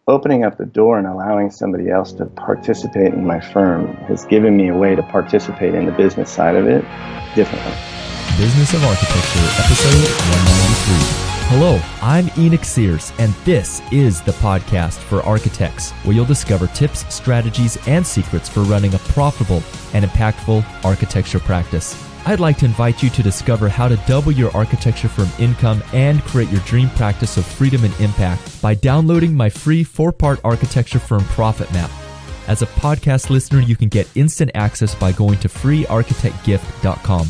opening up the door and allowing somebody else to participate in my firm has given me a way to participate in the business side of it differently. Business of Architecture, episode 193. Hello, I'm Enoch Sears, and this is the podcast for architects, where you'll discover tips, strategies, and secrets for running a profitable and impactful architecture practice. I'd like to invite you to discover how to double your architecture firm income and create your dream practice of freedom and impact by downloading my free 4-part architecture firm profit map. As a podcast listener, you can get instant access by going to freearchitectgift.com.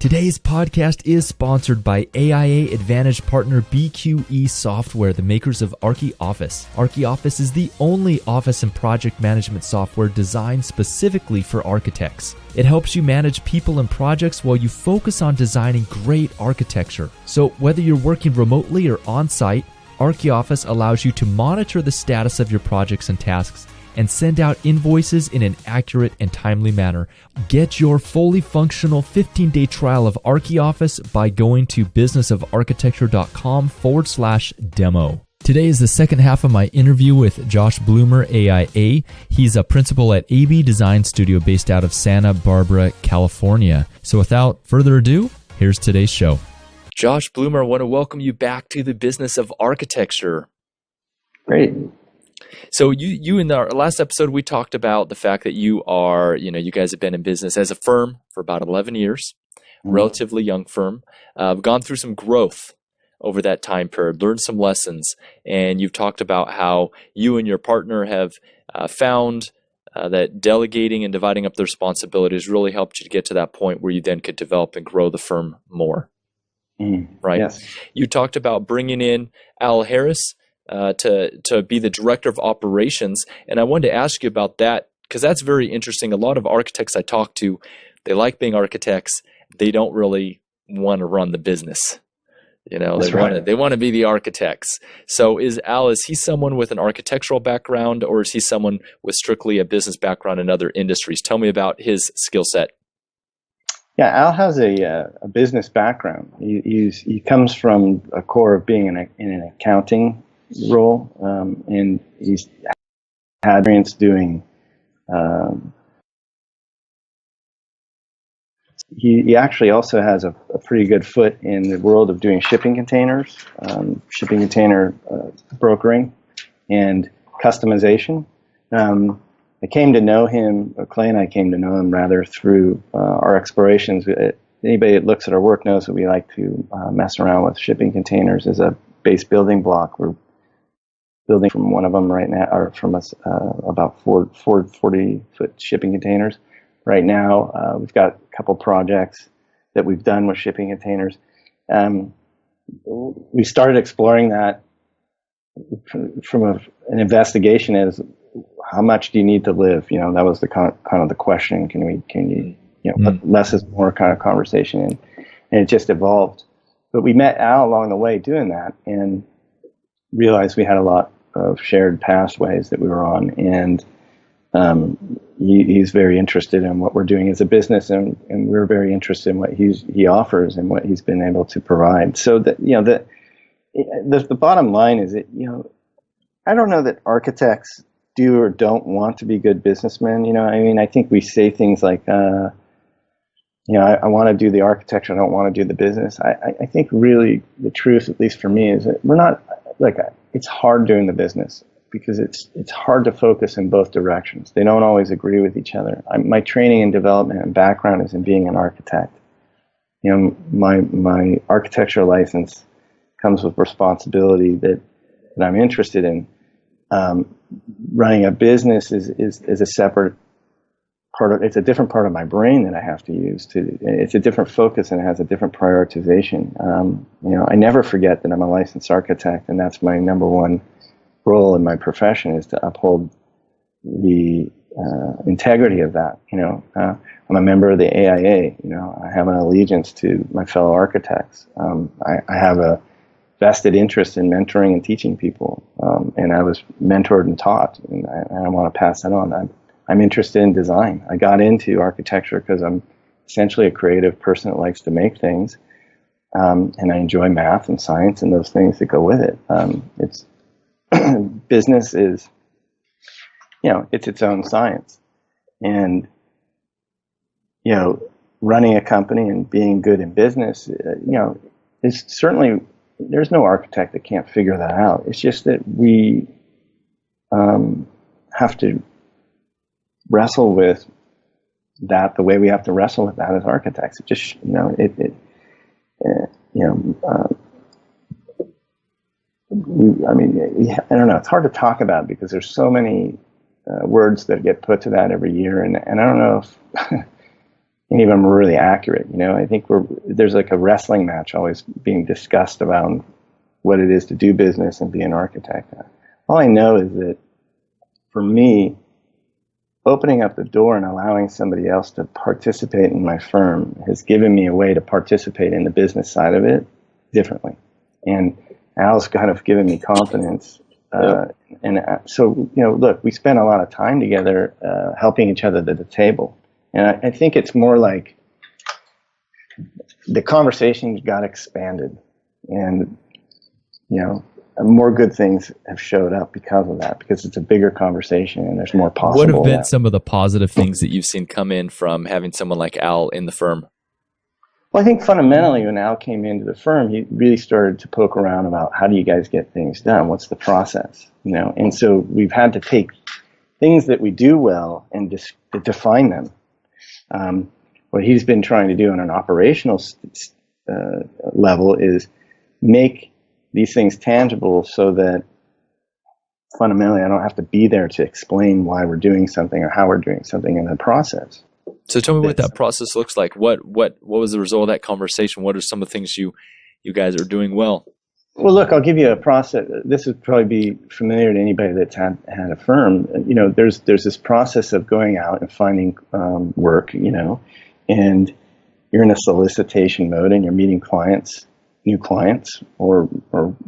Today's podcast is sponsored by AIA Advantage partner BQE Software, the makers of ArchiOffice. ArchiOffice is the only office and project management software designed specifically for architects. It helps you manage people and projects while you focus on designing great architecture. So whether you're working remotely or on-site, ArchiOffice allows you to monitor the status of your projects and tasks and send out invoices in an accurate and timely manner. Get your fully functional 15-day trial of ArchiOffice by going to businessofarchitecture.com/demo. Today is the second half of my interview with Josh Blumer, AIA. He's a principal at AB Design Studio based out of Santa Barbara, California. So without further ado, here's today's show. Josh Blumer, I want to welcome you back to the business of architecture. Great. So you in our last episode, we talked about the fact that you guys have been in business as a firm for about 11 years, relatively young firm, gone through some growth over that time period, learned some lessons, and you've talked about how you and your partner have found that delegating and dividing up the responsibilities really helped you to get to that point where you then could develop and grow the firm more. Right? Yes. You talked about bringing in Al Harris to be the director of operations. And I wanted to ask you about that because that's very interesting. A lot of architects I talk to, they like being architects. They don't really want to run the business. They want to be the architects. So is he someone with an architectural background, or is he someone with strictly a business background in other industries? Tell me about his skill set. Yeah, Al has a business background. He comes from a core of being in an accounting role, and he's had experience doing. He actually also has a pretty good foot in the world of doing shipping containers, shipping container brokering, and customization. Clay and I came to know him rather through our explorations. Anybody that looks at our work knows that we like to mess around with shipping containers as a base building block. We're building from one of them right now, or from us, about 40-foot shipping containers. Right now, we've got a couple projects that we've done with shipping containers. We started exploring that from an investigation as how much do you need to live? That was the kind of the question. Less is more kind of conversation, and it just evolved. But we met Al along the way doing that, and realized we had a lot of shared pathways that we were on, and he's very interested in what we're doing as a business, and we're very interested in what he offers and what he's been able to provide. So that the bottom line is that I don't know that architects do or don't want to be good businessmen. I think we say things like I want to do the architecture, I don't want to do the business. I think really the truth, at least for me, is that we're not it's hard doing the business because it's hard to focus in both directions. They don't always agree with each other. My training and development and background is in being an architect. My architecture license comes with responsibility that I'm interested in. Running a business is a separate part of. It's a different part of my brain that I have to use it's a different focus, and it has a different prioritization. I never forget that I'm a licensed architect, and that's my number one role in my profession, is to uphold the integrity of that. I'm a member of the AIA. I have an allegiance to my fellow architects. I have a vested interest in mentoring and teaching people, and I was mentored and taught, and I want to pass that on. I'm interested in design. I got into architecture because I'm essentially a creative person that likes to make things, and I enjoy math and science and those things that go with it. business is, it's its own science. And, running a company and being good in business, is certainly, there's no architect that can't figure that out. It's just that we have to wrestle with that the way we have to wrestle with that as architects. It just, I don't know. It's hard to talk about because there's so many words that get put to that every year, and I don't know if any of them are really accurate. I think there's like a wrestling match always being discussed about what it is to do business and be an architect. All I know is that for me, opening up the door and allowing somebody else to participate in my firm has given me a way to participate in the business side of it differently. And Al's kind of given me confidence. So, look, we spent a lot of time together helping each other at the table. And I think it's more like the conversation got expanded. And, more good things have showed up because of that, because it's a bigger conversation and there's more possible. What have been some of the positive things that you've seen come in from having someone like Al in the firm? Well, I think fundamentally when Al came into the firm, he really started to poke around about how do you guys get things done? What's the process? And so we've had to take things that we do well and define them. What he's been trying to do on an operational level is make these things tangible so that fundamentally I don't have to be there to explain why we're doing something or how we're doing something in the process. So tell me what that process looks like. What was the result of that conversation? What are some of the things you guys are doing well? Well, look, I'll give you a process. This would probably be familiar to anybody that's had a firm. There's this process of going out and finding work, and you're in a solicitation mode and you're meeting clients, new clients, or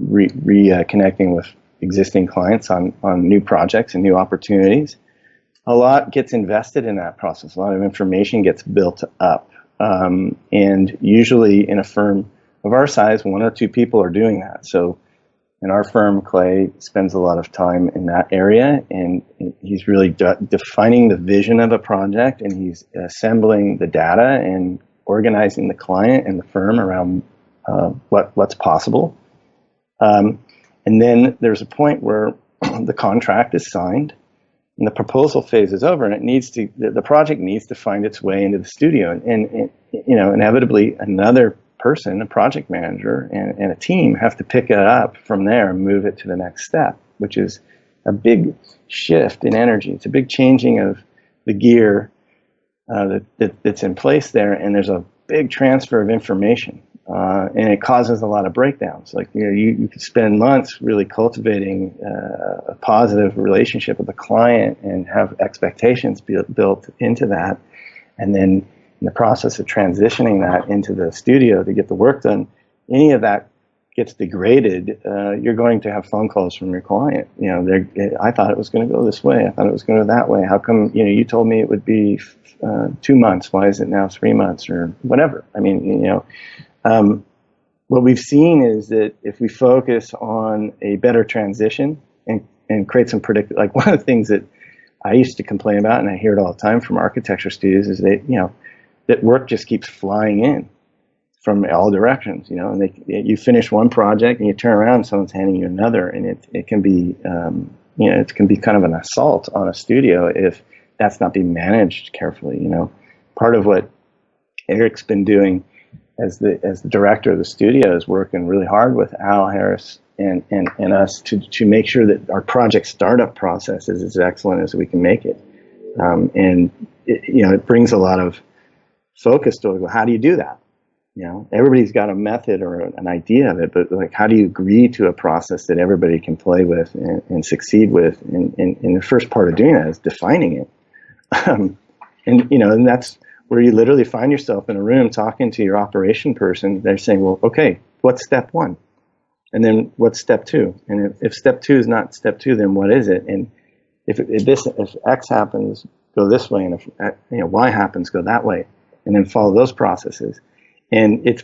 reconnecting with existing clients on new projects and new opportunities. A lot gets invested in that process. A lot of information gets built up. And usually in a firm of our size, one or two people are doing that. So in our firm, Clay spends a lot of time in that area, and he's really defining the vision of a project, and he's assembling the data and organizing the client and the firm around what's possible. And then there's a point where the contract is signed and the proposal phase is over, and the project needs to find its way into the studio. And inevitably another person, a project manager and a team have to pick it up from there and move it to the next step, which is a big shift in energy. It's a big changing of the gear that's in place there, and there's a big transfer of information. And it causes a lot of breakdowns. Like, you could spend months really cultivating a positive relationship with the client and have expectations built into that. And then in the process of transitioning that into the studio to get the work done, any of that gets degraded, you're going to have phone calls from your client. I thought it was going to go this way. I thought it was going to go that way. How come, you told me it would be 2 months. Why is it now 3 months or whatever? I mean, what we've seen is that if we focus on a better transition and create some like one of the things that I used to complain about, and I hear it all the time from architecture studios, is that work just keeps flying in from all directions, and you finish one project and you turn around and someone's handing you another, and it can be, it can be kind of an assault on a studio if that's not being managed carefully. Part of what Eric's been doing as the director of the studio is working really hard with Al Harris and us to make sure that our project startup process is as excellent as we can make it. And it brings a lot of focus to it. Well, how do you do that? Everybody's got a method or an idea of it, but like, how do you agree to a process that everybody can play with and succeed with? And the first part of doing that is defining it. And that's where you literally find yourself in a room talking to your operation person. They're saying, well, okay, what's step one? And then what's step two? And if step two is not step two, then what is it? And if X happens, go this way. And if Y happens, go that way. And then follow those processes. And it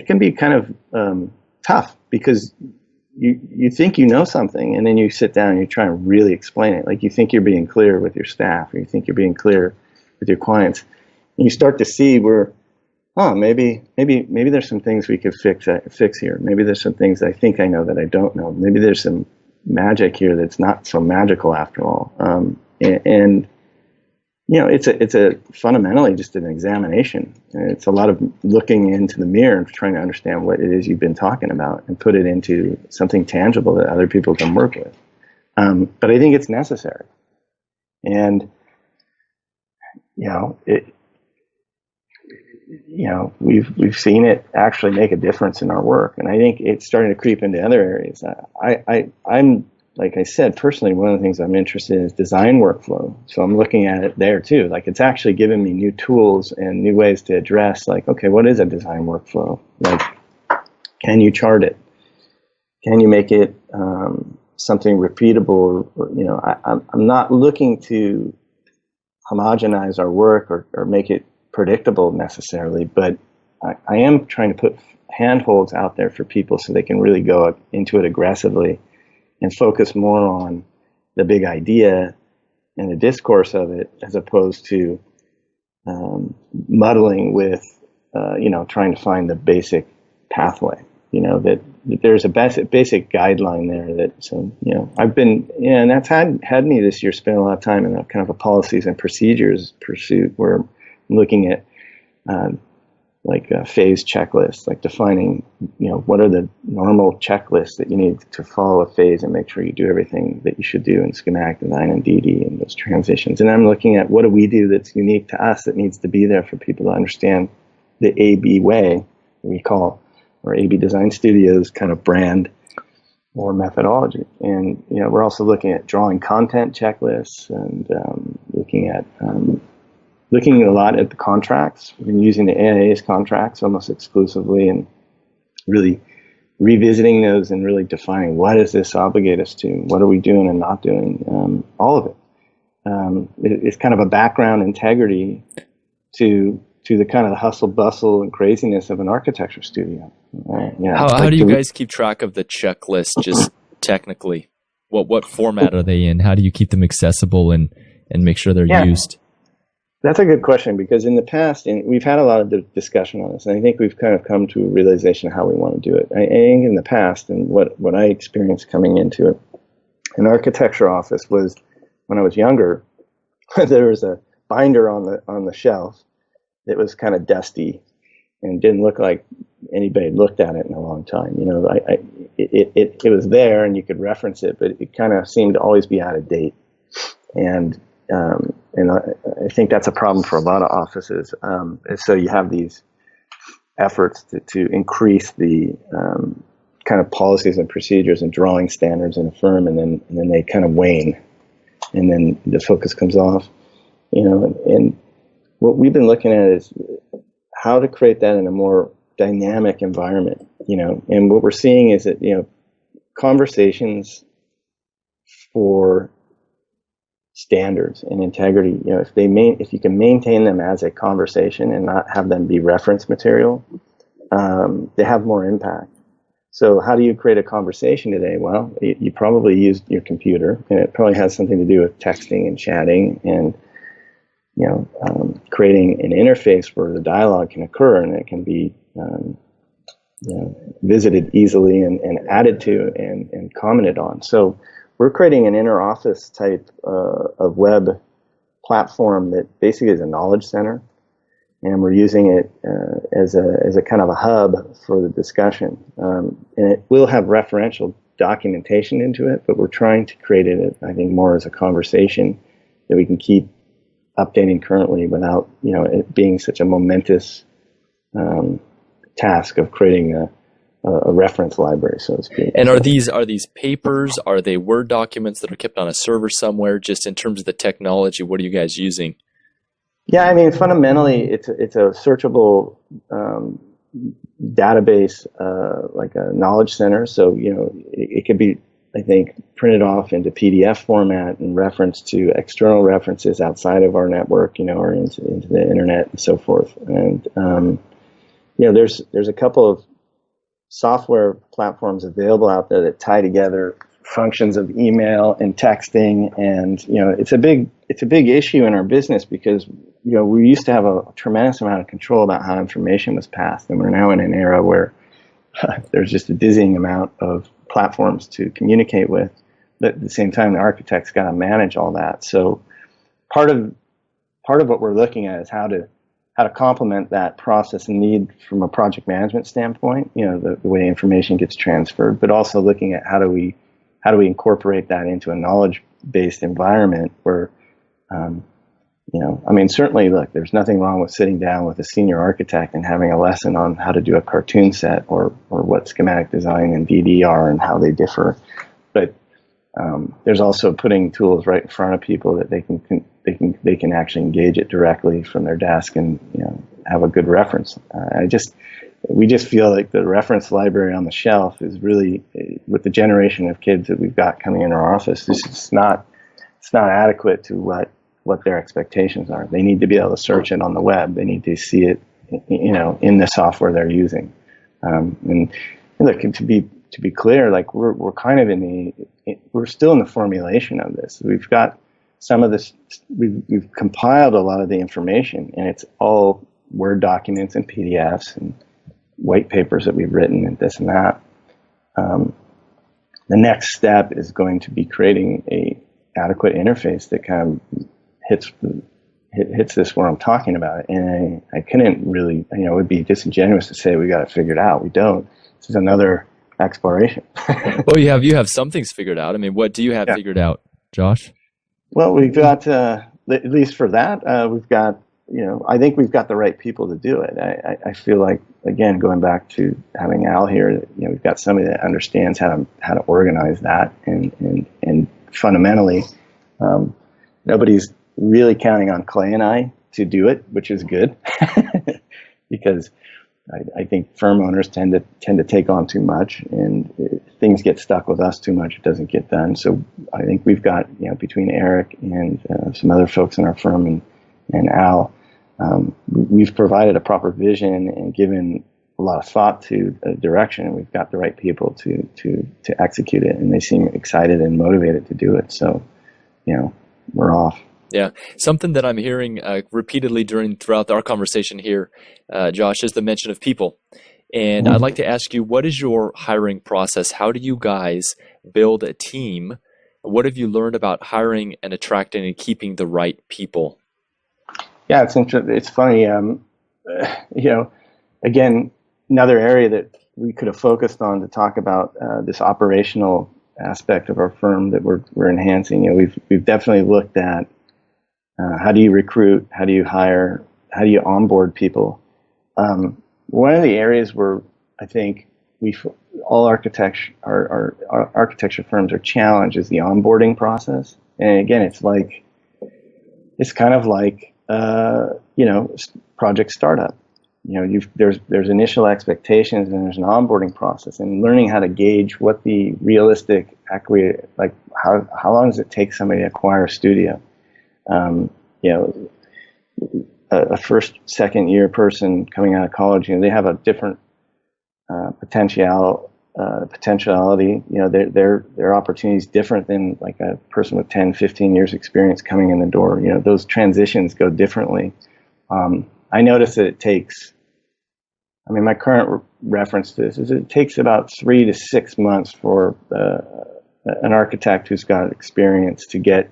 can be kind of tough because you think you know something, and then you sit down and you try and really explain it. Like you think you're being clear with your staff, or you think you're being clear with your clients, and you start to see where, maybe there's some things we could fix here. Maybe there's some things I think I know that I don't know. Maybe there's some magic here that's not so magical after all. And it's a fundamentally just an examination. It's a lot of looking into the mirror and trying to understand what it is you've been talking about and put it into something tangible that other people can work with. But I think it's necessary. And, we've seen it actually make a difference in our work. And I think it's starting to creep into other areas. I'm like I said, personally, one of the things I'm interested in is design workflow. So I'm looking at it there too. Like it's actually giving me new tools and new ways to address, like, okay, what is a design workflow? Like, can you chart it? Can you make it something repeatable? I'm not looking to homogenize our work or make it predictable necessarily, but I am trying to put handholds out there for people so they can really go into it aggressively and focus more on the big idea and the discourse of it, as opposed to muddling with, trying to find the basic pathway. That there's a basic guideline there I've been, and that's had me this year spend a lot of time in a kind of a policies and procedures pursuit, where I'm looking at phase checklists, like defining, what are the normal checklists that you need to follow a phase and make sure you do everything that you should do in schematic design and DD and those transitions. And I'm looking at what do we do that's unique to us that needs to be there for people to understand the AB way, we call, or AB Design Studios kind of brand or methodology. And, we're also looking at drawing content checklists and looking a lot at the contracts. We've been using the AIA's contracts almost exclusively and really revisiting those and really defining what does this obligate us to? What are we doing and not doing? All of it. It's kind of a background integrity to the kind of the hustle bustle and craziness of an architecture studio. How do you guys keep track of the checklist just technically? What format are they in? How do you keep them accessible and make sure they're used? That's a good question, because in the past, and we've had a lot of discussion on this, and I think we've kind of come to a realization of how we want to do it. I think in the past, and what I experienced coming into it, an architecture office was, when I was younger, there was a binder on the shelf that was kind of dusty and didn't look like anybody had looked at it in a long time. It was there and you could reference it, but it kind of seemed to always be out of date. And I think that's a problem for a lot of offices. And so you have these efforts to increase the kind of policies and procedures and drawing standards in a firm, and then they kind of wane, and then the focus comes off. And what we've been looking at is how to create that in a more dynamic environment. And what we're seeing is that conversations for standards and integrity, if you can maintain them as a conversation and not have them be reference material, they have more impact. So how do you create a conversation today? Well, you probably use your computer, and it probably has something to do with texting and chatting and creating an interface where the dialogue can occur and it can be visited easily and added to and commented on. So we're creating an inner office type of web platform that basically is a knowledge center, and we're using it as a kind of a hub for the discussion. And it will have referential documentation into it, but we're trying to create it, I think, more as a conversation that we can keep updating currently without it being such a momentous task of creating a reference library, so to speak. And are these papers? Are they Word documents that are kept on a server somewhere? Just in terms of the technology, what are you guys using? Yeah, I mean, fundamentally, it's a searchable database, like a knowledge center. So it could be, I think, printed off into PDF format and referenced to external references outside of our network, or into the internet and so forth. And there's a couple of software platforms available out there that tie together functions of email and texting, and it's a big issue in our business because we used to have a tremendous amount of control about how information was passed, and we're now in an era where there's just a dizzying amount of platforms to communicate with. But at the same time, the architect's got to manage all that. So part of what we're looking at is how to complement that process and need from a project management standpoint, the way information gets transferred, but also looking at how do we incorporate that into a knowledge-based environment where, certainly, look, there's nothing wrong with sitting down with a senior architect and having a lesson on how to do a cartoon set or what schematic design and VD are and how they differ. But there's also putting tools right in front of people that they can actually engage it directly from their desk and have a good reference. We just feel like the reference library on the shelf is really, with the generation of kids that we've got coming in our office, it's not adequate to what their expectations are. They need to be able to search it on the web. They need to see it, in the software they're using. And look, to be clear, like we're kind of we're still in the formulation of this. We've got some of this. We've compiled a lot of the information, and it's all Word documents and PDFs and white papers that we've written and this and that. The next step is going to be creating a adequate interface that kind of hits this where I'm talking about. And I couldn't really, it would be disingenuous to say we got it figured out. We don't. This is another exploration. Well, you have some things figured out. I mean, what do you have figured out, Josh? Well, we've got, at least for that, we've got, I think we've got the right people to do it. I feel like, again, going back to having Al here, we've got somebody that understands how to organize that, and fundamentally, nobody's really counting on Clay and I to do it, which is good, because I think firm owners tend to take on too much, and things get stuck with us too much. It doesn't get done. So I think we've got, between Eric and some other folks in our firm and Al, we've provided a proper vision and given a lot of thought to a direction, and we've got the right people to execute it, and they seem excited and motivated to do it. So, we're off. Yeah. Something that I'm hearing repeatedly throughout our conversation here, Josh, is the mention of people. And I'd like to ask you, what is your hiring process? How do you guys build a team? What have you learned about hiring and attracting and keeping the right people? Yeah, it's funny. Again, another area that we could have focused on to talk about this operational aspect of our firm that we're enhancing. We've definitely looked at how do you recruit, how do you hire, how do you onboard people. One of the areas where I think all architecture firms are challenged is the onboarding process. And again, it's kind of like project startup. There's initial expectations, and there's an onboarding process, and learning how to gauge what the realistic equity, like how long does it take somebody to acquire a studio? A first, second year person coming out of college, they have a different potentiality. Their opportunity is different than like a person with 10, 15 years experience coming in the door. Those transitions go differently. I notice that it takes, my current reference to this is it takes about 3 to 6 months for an architect who's got experience to get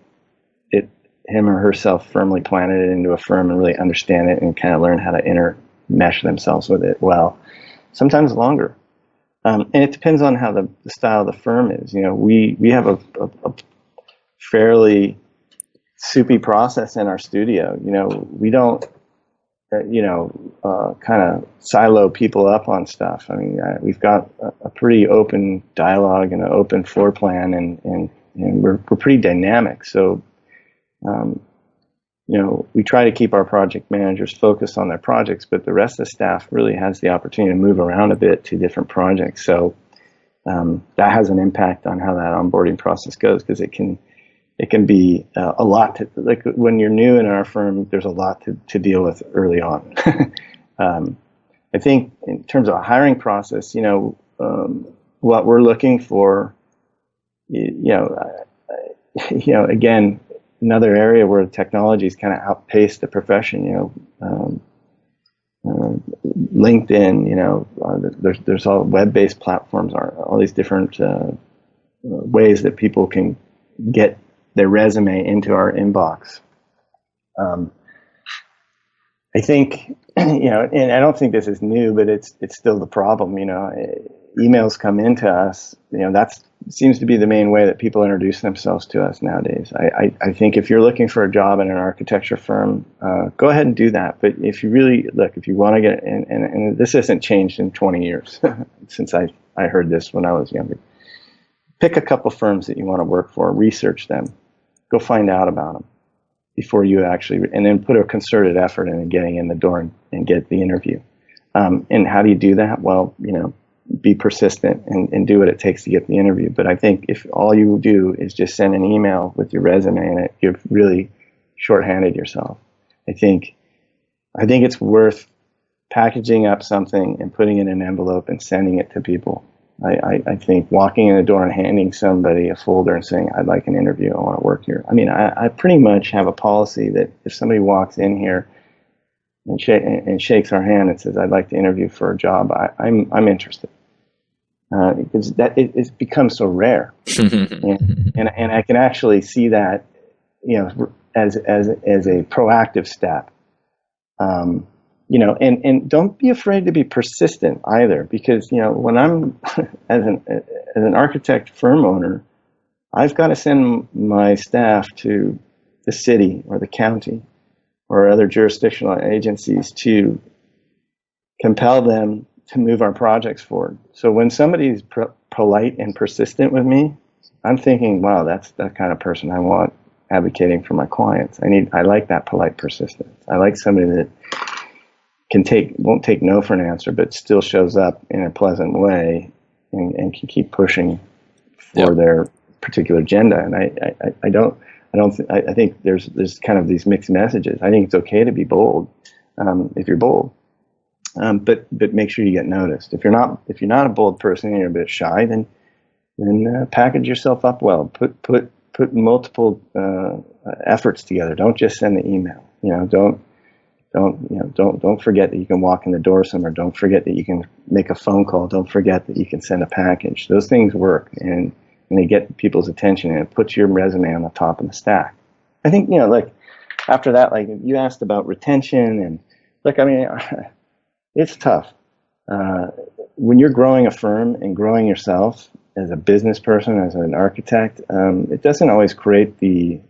him or herself firmly planted into a firm and really understand it and kind of learn how to intermesh themselves with it well. Sometimes longer. And it depends on how the style of the firm is. We have a fairly soupy process in our studio. We don't, kind of silo people up on stuff. We've got a pretty open dialogue and an open floor plan, and we're pretty dynamic. So, we try to keep our project managers focused on their projects, but the rest of the staff really has the opportunity to move around a bit to different projects. So that has an impact on how that onboarding process goes, because it can be a lot to, like when you're new in our firm, there's a lot to deal with early on. I think in terms of a hiring process, what we're looking for, again, another area where technology's kind of outpaced the profession, LinkedIn, there's all web-based platforms, all these different ways that people can get their resume into our inbox. I think, and I don't think this is new, but it's still the problem. Emails come into us. That seems to be the main way that people introduce themselves to us nowadays. I think if you're looking for a job in an architecture firm, go ahead and do that. But if you really if you want to get, and this hasn't changed in 20 years since I heard this when I was younger. Pick a couple firms that you want to work for, research them, go find out about them before you and then put a concerted effort in getting in the door and get the interview. And how do you do that? Well, be persistent and do what it takes to get the interview. But I think if all you do is just send an email with your resume in it, you've really shorthanded yourself. I think it's worth packaging up something and putting it in an envelope and sending it to people. I think walking in the door and handing somebody a folder and saying, I'd like an interview, I want to work here. I mean, I pretty much have a policy that if somebody walks in here and shakes our hand and says, I'd like to interview for a job, I'm interested. Because it's become so rare. and I can actually see that, as a proactive step. And don't be afraid to be persistent either, because, when I'm as an architect firm owner, I've got to send my staff to the city or the county or other jurisdictional agencies to compel them to move our projects forward. So when somebody's polite and persistent with me, I'm thinking, wow, that's the kind of person I want advocating for my clients. I like that polite persistence. I like somebody that won't take no for an answer, but still shows up in a pleasant way and can keep pushing for their particular agenda. And I think there's kind of these mixed messages. I think it's okay to be bold, if you're bold, but make sure you get noticed. If you're not a bold person and you're a bit shy, then package yourself up well. Put multiple efforts together. Don't just send the email. Don't forget that you can walk in the door somewhere. Don't forget that you can make a phone call. Don't forget that you can send a package. Those things work, and they get people's attention, and it puts your resume on the top of the stack. I think, after that, you asked about retention, and it's tough. When you're growing a firm and growing yourself as a business person, as an architect, it doesn't always create the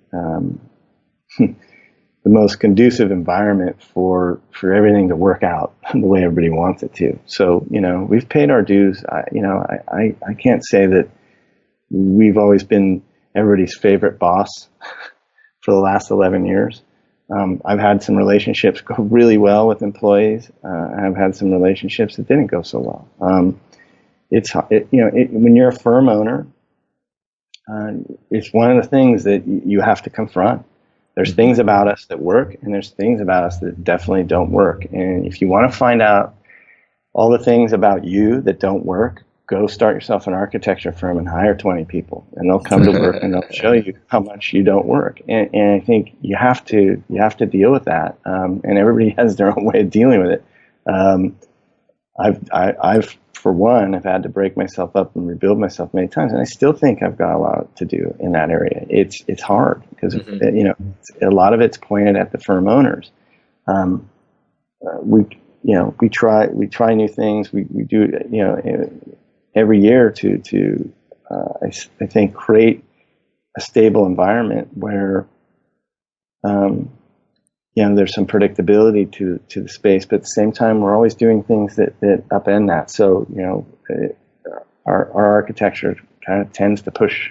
the most conducive environment for everything to work out the way everybody wants it to. So, we've paid our dues. I can't say that we've always been everybody's favorite boss for the last 11 years. I've had some relationships go really well with employees. I've had some relationships that didn't go so well. When you're a firm owner, it's one of the things that you have to confront. There's things about us that work, and there's things about us that definitely don't work. And if you want to find out all the things about you that don't work, go start yourself an architecture firm and hire 20 people, and they'll come to work and they'll show you how much you don't work. And I think you have to deal with that. And everybody has their own way of dealing with it. I've for one, I've had to break myself up and rebuild myself many times, and I still think I've got a lot to do in that area. It's hard because a lot of it's pointed at the firm owners. We try new things. We do every year to I think create a stable environment where there's some predictability to the space, but at the same time, we're always doing things that upend that. So, our architecture kind of tends to push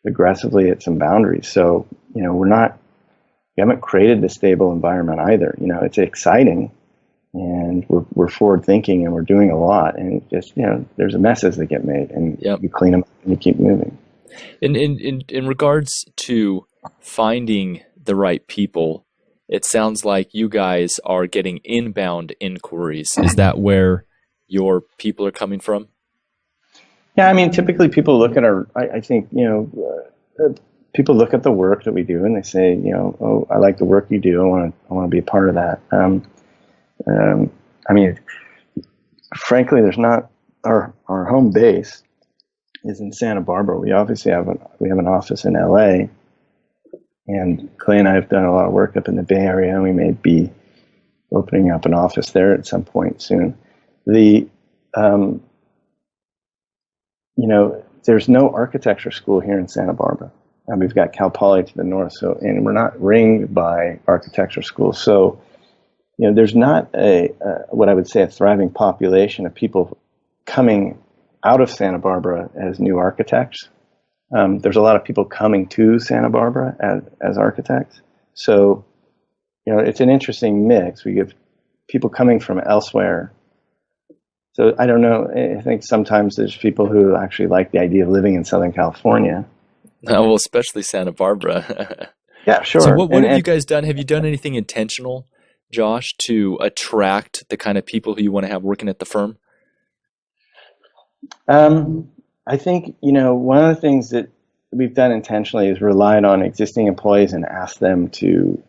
aggressively at some boundaries. So, we haven't created a stable environment either. It's exciting, and we're forward thinking, and we're doing a lot, and it just, there's messes that get made, and you clean them up and you keep moving. In regards to finding the right people, it sounds like you guys are getting inbound inquiries. Is that where your people are coming from? Yeah, I mean, typically people look at I think, people look at the work that we do and they say, oh, I like the work you do. I want to be a part of that. I mean, frankly, there's not our home base is in Santa Barbara. We obviously have an office in LA, and Clay and I have done a lot of work up in the Bay Area, and we may be opening up an office there at some point soon. There's no architecture school here in Santa Barbara. And we've got Cal Poly to the north, and we're not ringed by architecture schools. So, there's not what I would say a thriving population of people coming out of Santa Barbara as new architects. There's a lot of people coming to Santa Barbara as architects. So, it's an interesting mix. We get people coming from elsewhere. So I don't know. I think sometimes there's people who actually like the idea of living in Southern California. Well, especially Santa Barbara. Yeah, sure. So what have you guys done? Have you done anything intentional, Josh, to attract the kind of people who you want to have working at the firm? I think, one of the things that we've done intentionally is relied on existing employees and asked them to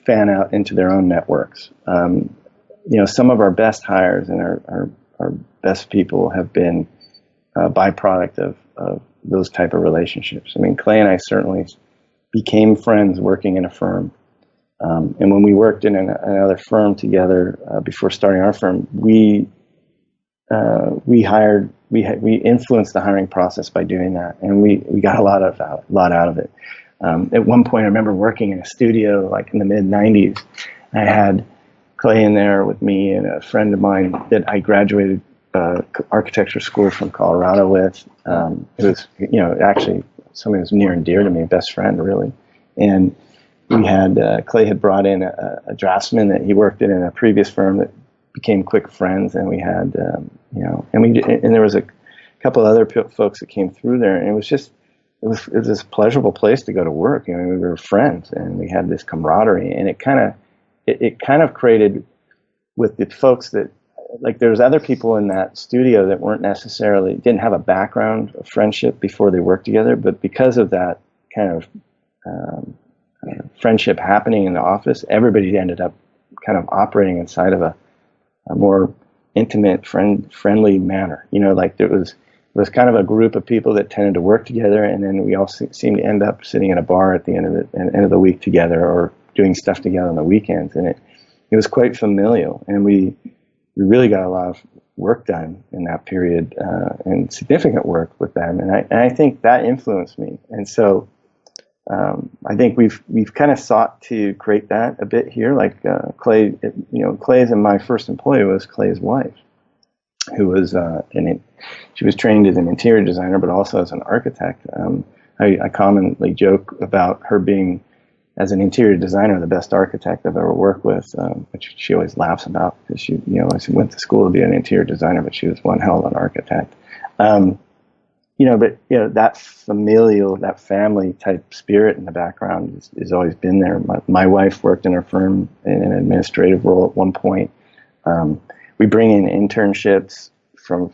fan out into their own networks. Some of our best hires and our best people have been a byproduct of those type of relationships. I mean, Clay and I certainly became friends working in a firm. And when we worked in another firm together before starting our firm, we influenced the hiring process by doing that, and we got a lot out of it. At one point, I remember working in a studio like in the mid '90s. I had Clay in there with me and a friend of mine that I graduated architecture school from Colorado with. It was, actually somebody who's near and dear to me, best friend really. And we had Clay had brought in a draftsman that he worked in a previous firm that became quick friends, and we had and there was a couple of other folks that came through there, and it was this pleasurable place to go to work. We were friends, and we had this camaraderie, and it kind of created with the folks that, like, there was other people in that studio that didn't have a background of friendship before they worked together, but because of that kind of friendship happening in the office, everybody ended up kind of operating inside of a more intimate, friendly manner. Like it was kind of a group of people that tended to work together, and then we all seemed to end up sitting in a bar at the end of the week together, or doing stuff together on the weekends, and it was quite familial, and we really got a lot of work done in that period, and significant work with them, and I think that influenced me, and so I think we've kind of sought to create that a bit here. Like Clay, Clay's and my first employee was Clay's wife, who was she was trained as an interior designer, but also as an architect. I commonly joke about her being, as an interior designer, the best architect I've ever worked with, which she always laughs about, because she went to school to be an interior designer, but she was one hell of an architect. That familial, that family type spirit in the background has always been there. My wife worked in her firm in an administrative role at one point. We bring in internships from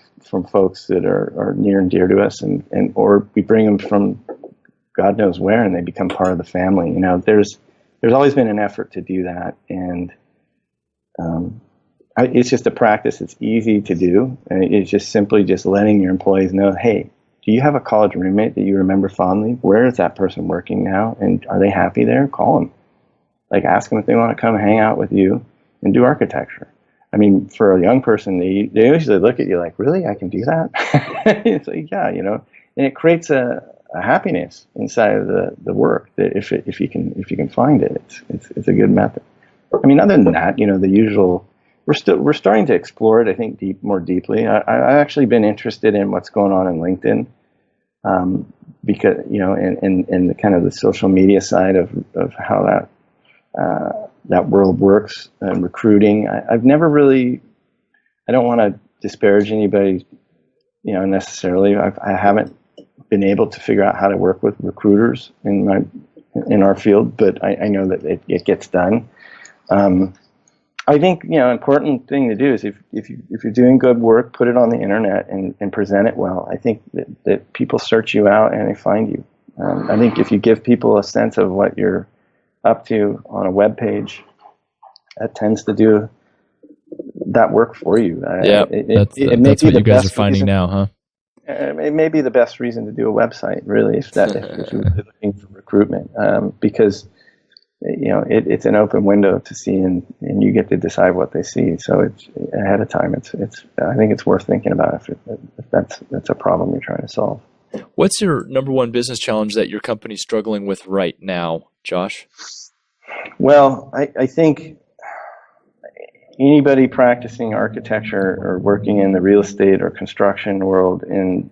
folks that are near and dear to us, or we bring them from God knows where, and they become part of the family. There's always been an effort to do that, and it's just a practice. It's easy to do, and it's just simply just letting your employees know, hey, do you have a college roommate that you remember fondly? Where is that person working now? And are they happy there? Call them. Like, ask them if they want to come hang out with you and do architecture. I mean, for a young person, they usually look at you like, really? I can do that? It's like, yeah, and it creates a happiness inside of the work that if you can find it, it's a good method. I mean, other than that, the usual. We're starting to explore it, I think, more deeply. I've actually been interested in what's going on in LinkedIn, because in the kind of the social media side of how that world works and recruiting. I've never really. I don't want to disparage anybody, necessarily. I haven't been able to figure out how to work with recruiters in our field, but I know that it gets done. I think, important thing to do is if you're doing good work, put it on the internet and present it well. I think that people search you out and they find you. I think if you give people a sense of what you're up to on a web page, that tends to do that work for you. Yeah, that's what you guys are finding now, huh? It may be the best reason to do a website, really, if you're really looking for recruitment, because it's an open window to see, and you get to decide what they see. So it's ahead of time. I think it's worth thinking about if that's a problem you're trying to solve. What's your number one business challenge that your company's struggling with right now, Josh? Well, I think anybody practicing architecture or working in the real estate or construction world in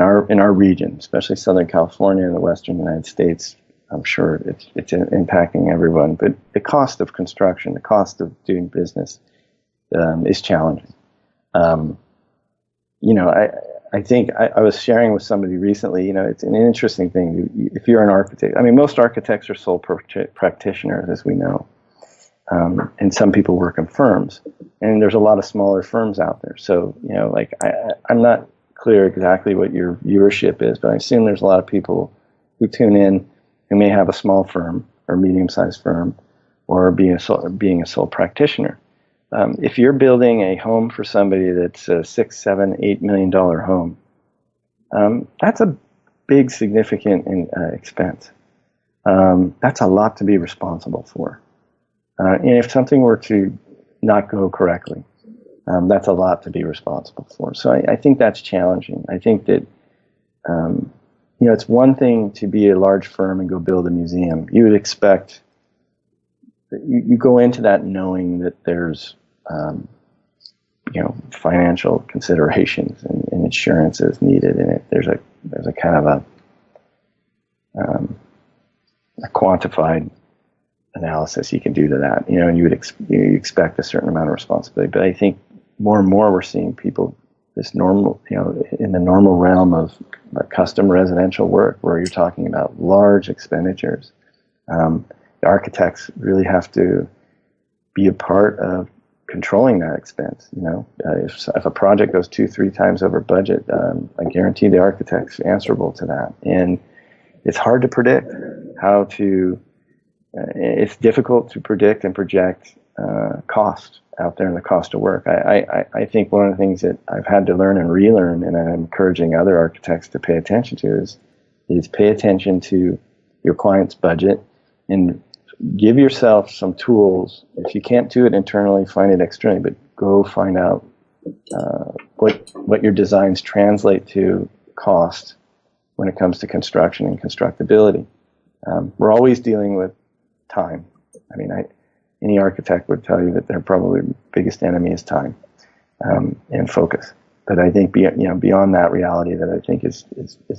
our region, especially Southern California and the Western United States, I'm sure it's impacting everyone. But the cost of construction, the cost of doing business, is challenging. I think I was sharing with somebody recently. It's an interesting thing. If you're an architect, most architects are sole practitioners, as we know. And some people work in firms, and there's a lot of smaller firms out there. So, I'm not clear exactly what your viewership is, but I assume there's a lot of people who tune in who may have a small firm or medium-sized firm, or being a sole practitioner. If you're building a home for somebody that's a $6, $7, $8 million home, that's a big, significant expense. That's a lot to be responsible for. And if something were to not go correctly, that's a lot to be responsible for. So I think that's challenging. I think that, it's one thing to be a large firm and go build a museum. You would expect, you go into that knowing that there's, financial considerations and insurances needed in it. There's a kind of a quantified analysis you can do to that, and you expect a certain amount of responsibility. But I think more and more we're seeing people this normal, in the normal realm of custom residential work, where you're talking about large expenditures. The architects really have to be a part of controlling that expense. If a project goes 2-3 times over budget, I guarantee the architect's answerable to that. And it's hard to predict how to. It's difficult to predict and project cost out there and the cost of work. I think one of the things that I've had to learn and relearn, and I'm encouraging other architects to pay attention to, is pay attention to your client's budget and give yourself some tools. If you can't do it internally, find it externally, but go find out what your designs translate to cost when it comes to construction and constructability. We're always dealing with time. Any architect would tell you that their probably biggest enemy is time and focus. But I think beyond that reality, that I think is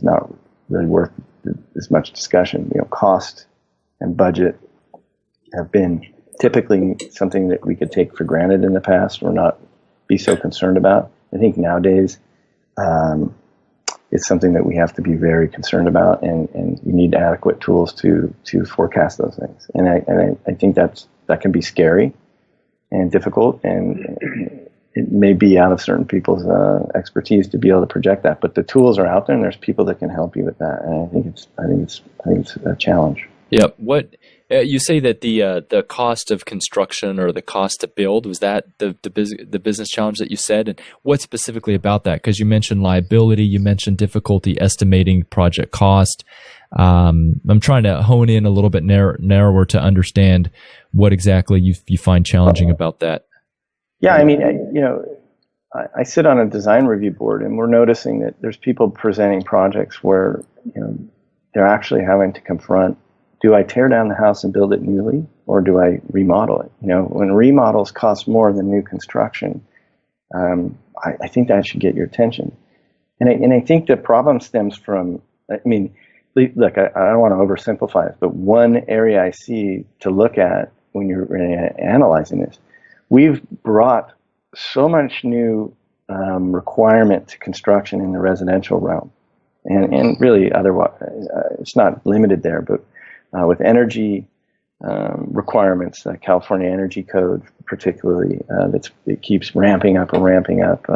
not really worth as much discussion. Cost and budget have been typically something that we could take for granted in the past or not be so concerned about. I think nowadays it's something that we have to be very concerned about, and we need adequate tools to forecast those things. And I think that can be scary and difficult, and it may be out of certain people's expertise to be able to project that. But the tools are out there, and there's people that can help you with that. And I think it's a challenge. Yeah. What you say that the cost of construction or the cost to build, was that the business challenge that you said? And what specifically about that? Because you mentioned liability, you mentioned difficulty estimating project cost. I'm trying to hone in a little bit narrower to understand what exactly you find challenging about that. Yeah, I sit on a design review board, and we're noticing that there's people presenting projects where they're actually having to confront: do I tear down the house and build it newly, or do I remodel it? When remodels cost more than new construction, I think that should get your attention. And I think the problem stems from, look, I don't want to oversimplify it, but one area I see to look at when you're analyzing this, we've brought so much new requirement to construction in the residential realm, and really otherwise, it's not limited there, but with energy requirements, the California Energy Code, particularly, it keeps ramping up and ramping up.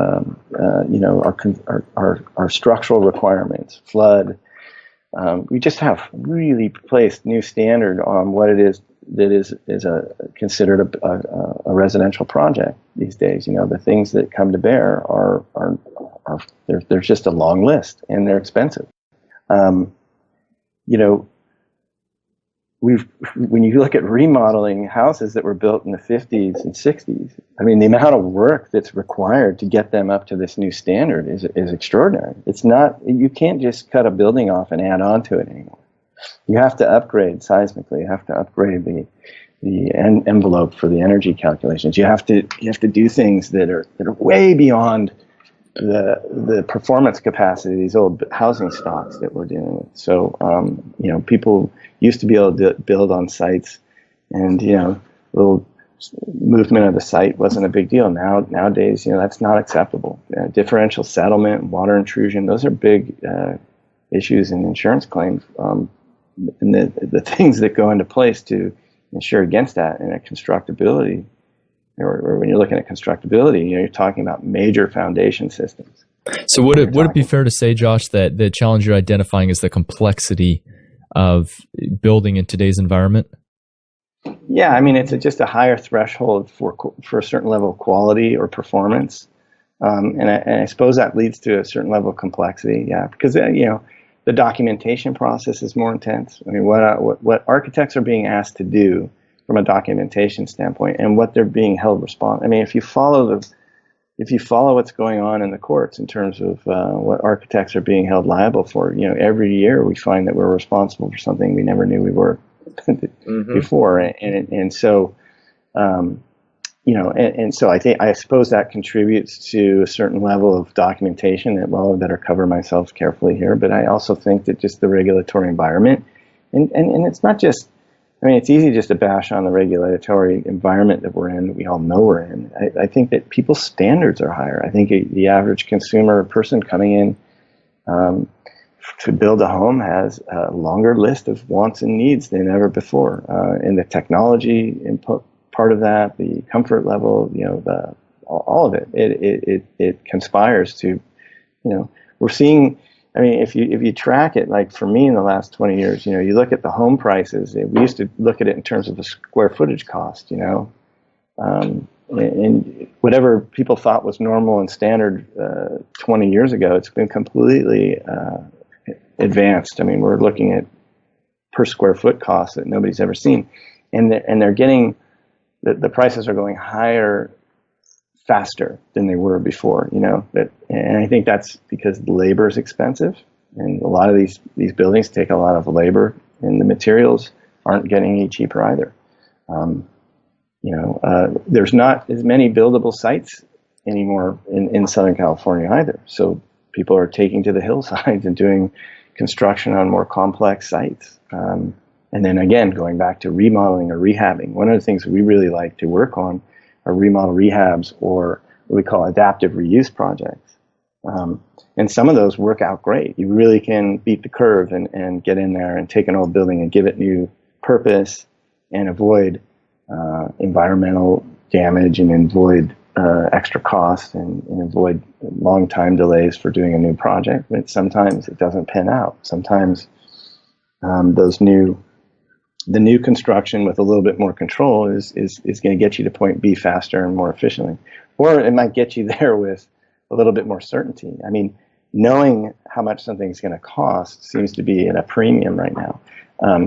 Our structural requirements, flood. We just have really placed new standard on what it is that is considered a residential project these days. The things that come to bear are there's just a long list, and they're expensive. When you look at remodeling houses that were built in the 50s and 60s, I mean, the amount of work that's required to get them up to this new standard is extraordinary. It's not, you can't just cut a building off and add on to it anymore. You have to upgrade seismically. You have to upgrade the envelope for the energy calculations. You have to do things that are way beyond the performance capacity of these old housing stocks that we're dealing with. So, people used to be able to build on sites, and little movement of the site wasn't a big deal. Nowadays, that's not acceptable. Differential settlement, water intrusion, those are big issues in insurance claims, and the things that go into place to insure against that, and a constructability. Or when you're looking at constructability, you're talking about major foundation systems. So would it be fair to say, Josh, that the challenge you're identifying is the complexity of building in today's environment? Yeah, I mean, it's just a higher threshold for a certain level of quality or performance, and I suppose that leads to a certain level of complexity. Yeah, because the documentation process is more intense. I mean, what architects are being asked to do from a documentation standpoint, and what they're being held responsible. I mean, if you follow what's going on in the courts in terms of what architects are being held liable for, every year we find that we're responsible for something we never knew we were before, and so I suppose that contributes to a certain level of documentation that, well, I better cover myself carefully here. But I also think that just the regulatory environment, and it's not just. I mean, it's easy just to bash on the regulatory environment that we're in. We all know we're in. I think that people's standards are higher. I think the average consumer person coming in to build a home has a longer list of wants and needs than ever before. And the technology input part of that, the comfort level, all of it, it conspires to, we're seeing. I mean, if you track it, like for me in the last 20 years, you look at the home prices. We used to look at it in terms of the square footage cost, and whatever people thought was normal and standard 20 years ago, it's been completely advanced. I mean, we're looking at per square foot costs that nobody's ever seen, and they're getting the prices are going higher faster than they were before, and I think that's because labor is expensive, and a lot of these buildings take a lot of labor, and the materials aren't getting any cheaper either. There's not as many buildable sites anymore in Southern California either. So people are taking to the hillsides and doing construction on more complex sites. And then again, going back to remodeling or rehabbing, one of the things we really like to work on are remodel rehabs, or what we call adaptive reuse projects. And some of those work out great. You really can beat the curve and get in there and take an old building and give it new purpose and avoid environmental damage and avoid extra costs and avoid long time delays for doing a new project. But sometimes it doesn't pan out. Sometimes the new construction with a little bit more control is going to get you to point B faster and more efficiently. Or it might get you there with a little bit more certainty. I mean, knowing how much something's going to cost seems to be at a premium right now.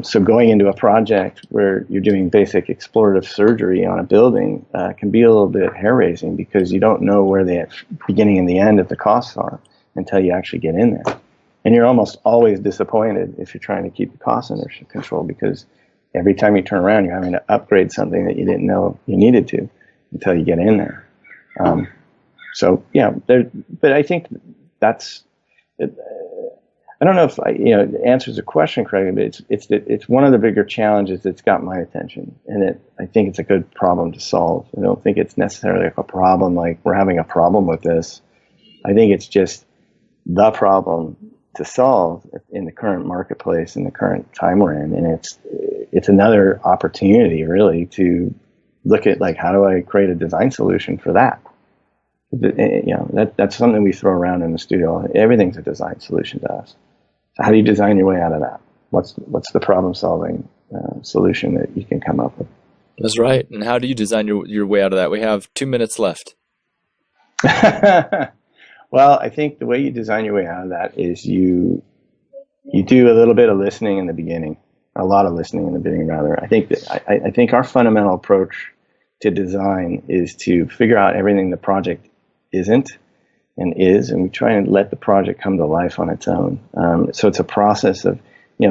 So going into a project where you're doing basic explorative surgery on a building can be a little bit hair-raising, because you don't know where the beginning and the end of the costs are until you actually get in there. And you're almost always disappointed if you're trying to keep the costs under control, because every time you turn around, you're having to upgrade something that you didn't know you needed to until you get in there. But I think that's it. I don't know if it answers the question correctly, but it's one of the bigger challenges that's got my attention, and I think it's a good problem to solve. I don't think it's necessarily a problem like we're having a problem with this. I think it's just the problem to solve in the current marketplace, in the current time we're in. And it's another opportunity really to look at, like, how do I create a design solution for that? That's something we throw around in the studio. Everything's a design solution to us. So how do you design your way out of that? What's the problem solving solution that you can come up with? That's right. And how do you design your way out of that? We have 2 minutes left. Well, I think the way you design your way out of that is you do a little bit of listening in the beginning, a lot of listening in the beginning, rather. I think our fundamental approach to design is to figure out everything the project isn't and is, and we try and let the project come to life on its own. So it's a process of,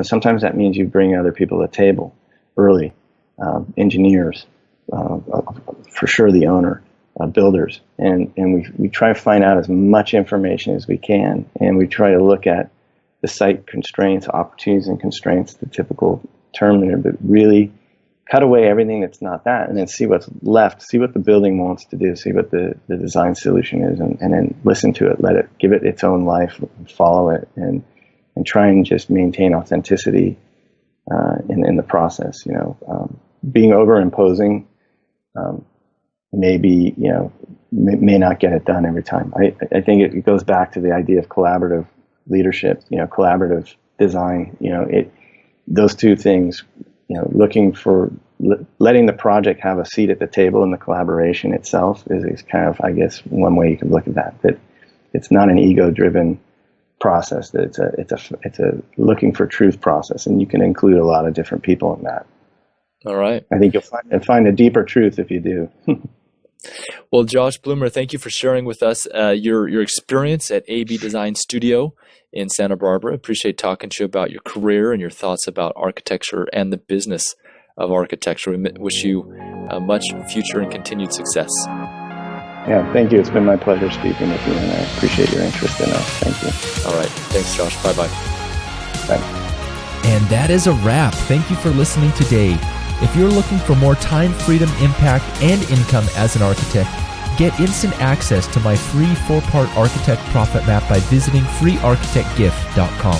sometimes that means you bring other people to the table early, engineers, for sure the owner, builders, and we try to find out as much information as we can, and we try to look at the site constraints, opportunities and constraints, the typical term there, but really cut away everything that's not that, and then see what's left, see what the building wants to do, see what the design solution is, and then listen to it, let it, give it its own life, follow it, and try and just maintain authenticity in the process. Being over-imposing maybe, may not get it done every time. I think it goes back to the idea of collaborative leadership, collaborative design, those two things, looking for letting the project have a seat at the table in the collaboration itself is kind of, I guess, one way you can look at that it's not an ego-driven process, that it's a looking for truth process, and you can include a lot of different people in that. All right. I think you'll find a deeper truth if you do. Well, Josh Blumer, thank you for sharing with us your experience at AB Design Studio in Santa Barbara. Appreciate talking to you about your career and your thoughts about architecture and the business of architecture. We wish you much future and continued success. Yeah, thank you. It's been my pleasure speaking with you, and I appreciate your interest in us. Thank you. All right. Thanks, Josh. Bye-bye. Thanks. And that is a wrap. Thank you for listening today. If you're looking for more time, freedom, impact, and income as an architect, get instant access to my free 4-part architect profit map by visiting freearchitectgift.com.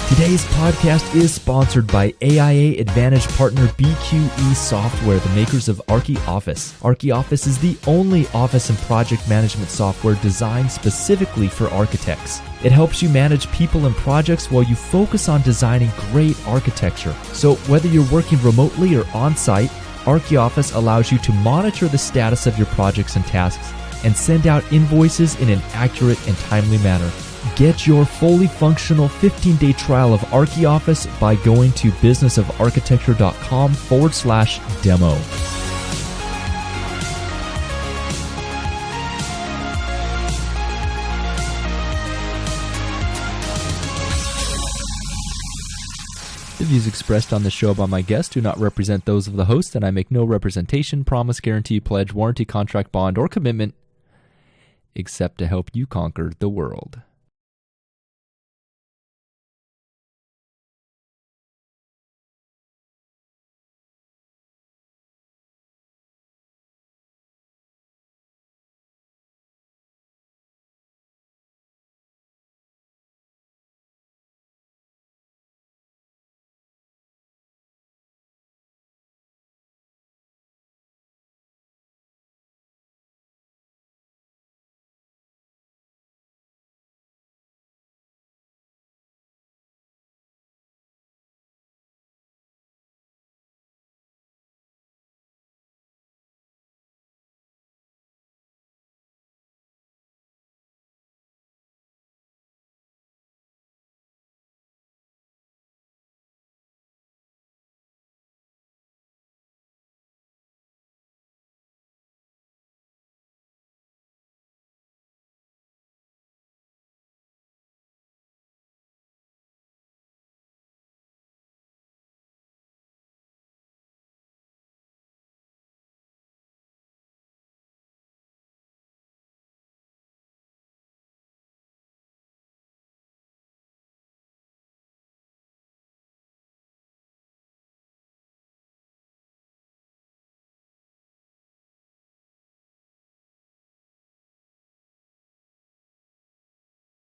Today's podcast is sponsored by AIA Advantage partner BQE Software, the makers of ArchiOffice. ArchiOffice is the only office and project management software designed specifically for architects. It helps you manage people and projects while you focus on designing great architecture. So whether you're working remotely or on-site, ArchiOffice allows you to monitor the status of your projects and tasks and send out invoices in an accurate and timely manner. Get your fully functional 15-day trial of ArchiOffice by going to businessofarchitecture.com/demo. The views expressed on the show by my guests do not represent those of the host, and I make no representation, promise, guarantee, pledge, warranty, contract, bond, or commitment except to help you conquer the world.